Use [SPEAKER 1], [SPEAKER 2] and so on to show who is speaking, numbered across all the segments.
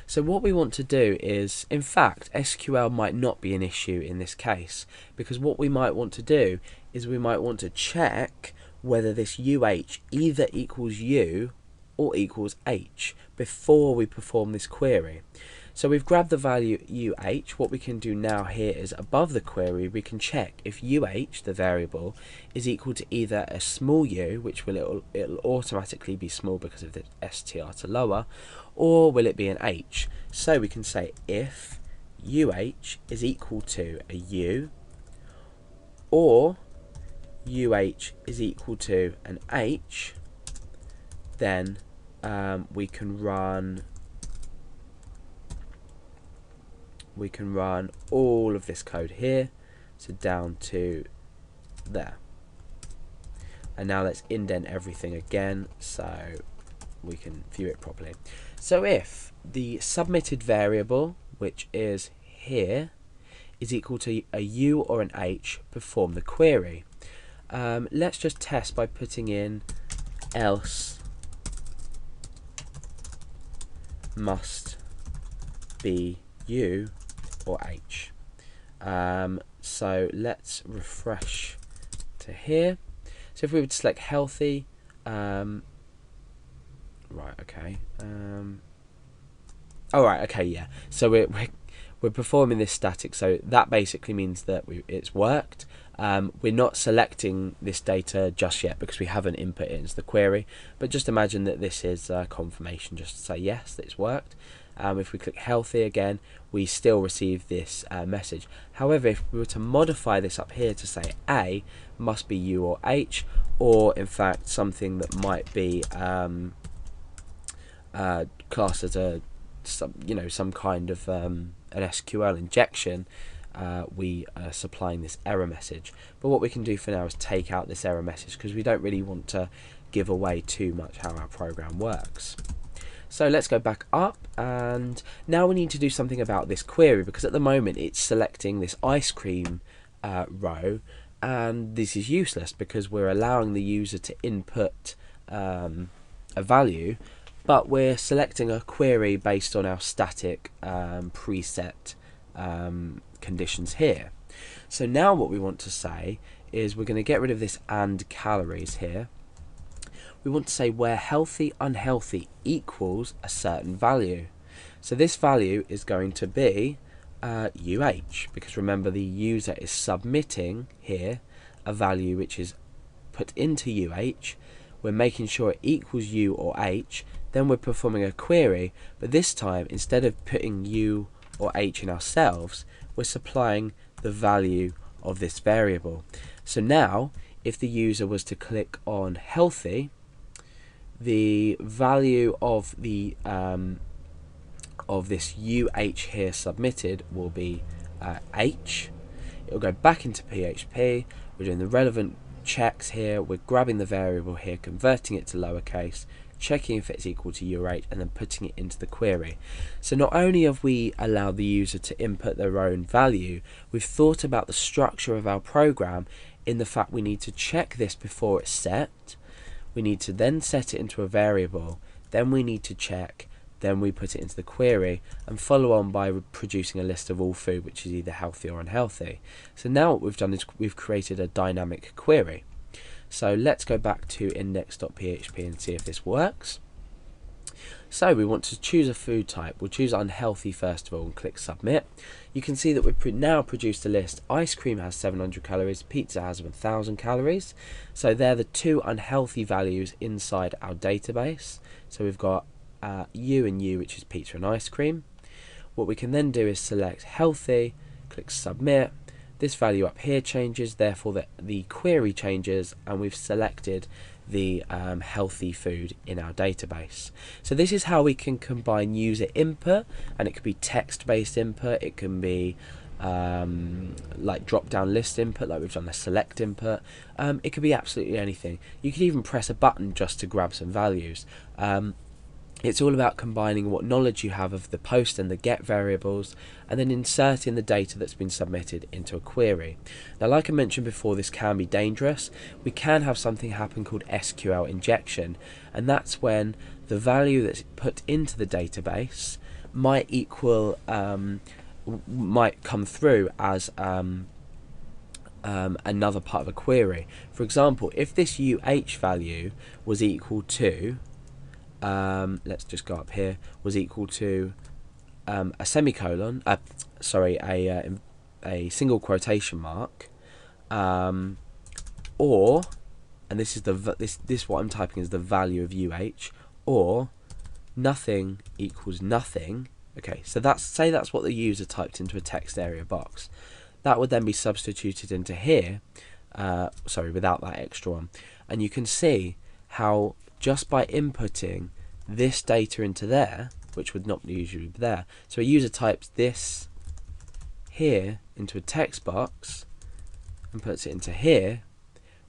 [SPEAKER 1] So what we want to do is, in fact, SQL might not be an issue in this case, because what we might want to do is we might want to check whether this UH either equals U or equals H before we perform this query. So we've grabbed the value UH. What we can do now here is above the query we can check if UH, the variable, is equal to either a small u, which it'll automatically be small because of the str to lower, or will it be an h. So we can say if UH is equal to a u or UH is equal to an h, then we can run all of this code here, so down to there. And now let's indent everything again so we can view it properly. So if the submitted variable, which is here, is equal to a u or an h, perform the query. Let's just test by putting in else must be u or h. So let's refresh to here. So if we would select healthy, right, okay, all right, okay, yeah. So we're performing this static, so that basically means that it's worked. We're not selecting this data just yet because we haven't input it into the query, but just imagine that this is confirmation, just to say yes, that it's worked. If we click healthy again, we still receive this message. However, if we were to modify this up here to say A must be U or H, or in fact something that might be classed as some kind of an SQL injection, we are supplying this error message. But what we can do for now is take out this error message because we don't really want to give away too much how our program works. So let's go back up, and now we need to do something about this query, because at the moment it's selecting this ice cream row, and this is useless because we're allowing the user to input a value, but we're selecting a query based on our static preset conditions here. So now what we want to say is we're going to get rid of this and calories here. We want to say where healthy, unhealthy equals a certain value. So this value is going to be UH, because remember the user is submitting here a value which is put into UH. We're making sure it equals U or H, then we're performing a query, but this time instead of putting U or H in ourselves, we're supplying the value of this variable. So now if the user was to click on healthy, the value of the of this UH here submitted will be H. It'll go back into PHP. We're doing the relevant checks here. We're grabbing the variable here, converting it to lowercase, checking if it's equal to U or H, and then putting it into the query. So not only have we allowed the user to input their own value, we've thought about the structure of our program in the fact we need to check this before it's set. We need to then set it into a variable, then we need to check, then we put it into the query, and follow on by producing a list of all food which is either healthy or unhealthy. So now what we've done is we've created a dynamic query. So let's go back to index.php and see if this works. So we want to choose a food type. We'll choose unhealthy first of all and click submit. You can see that we've now produced a list. Ice cream has 700 calories, pizza has 1000 calories. So they're the two unhealthy values inside our database. So we've got U and U, which is pizza and ice cream. What we can then do is select healthy, click submit. This value up here changes, therefore the query changes, and we've selected the healthy food in our database. So this is how we can combine user input, and it could be text-based input, it can be like drop-down list input, like we've done the select input. It could be absolutely anything. You could even press a button just to grab some values. It's all about combining what knowledge you have of the post and the get variables, and then inserting the data that's been submitted into a query. Now, like I mentioned before, this can be dangerous. We can have something happen called SQL injection, and that's when the value that's put into the database might equal might come through as another part of a query. For example, if this value was equal to let's just go up here, was equal to a semicolon, a single quotation mark, or, and this is this what I'm typing is the value of or nothing equals nothing. Okay, so that's what the user typed into a text area box. That would then be substituted into here, without that extra one, and you can see how just by inputting this data into there, which would not usually be there, so a user types this here into a text box and puts it into here,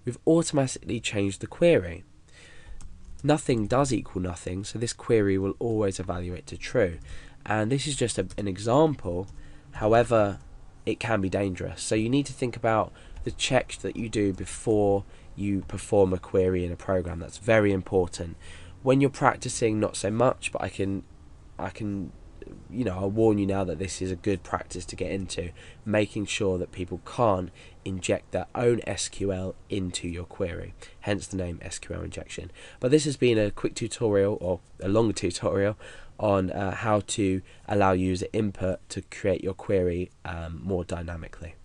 [SPEAKER 1] we've automatically changed the query. Nothing does equal nothing, so this query will always evaluate to true. And this is just an example, however it can be dangerous. So you need to think about the checks that you do before you perform a query in a program. That's very important. When you're practicing, not so much, but I can I'll warn you now that this is a good practice to get into, making sure that people can't inject their own SQL into your query, hence the name SQL injection. But this has been a quick tutorial, or a longer tutorial, on how to allow user input to create your query more dynamically.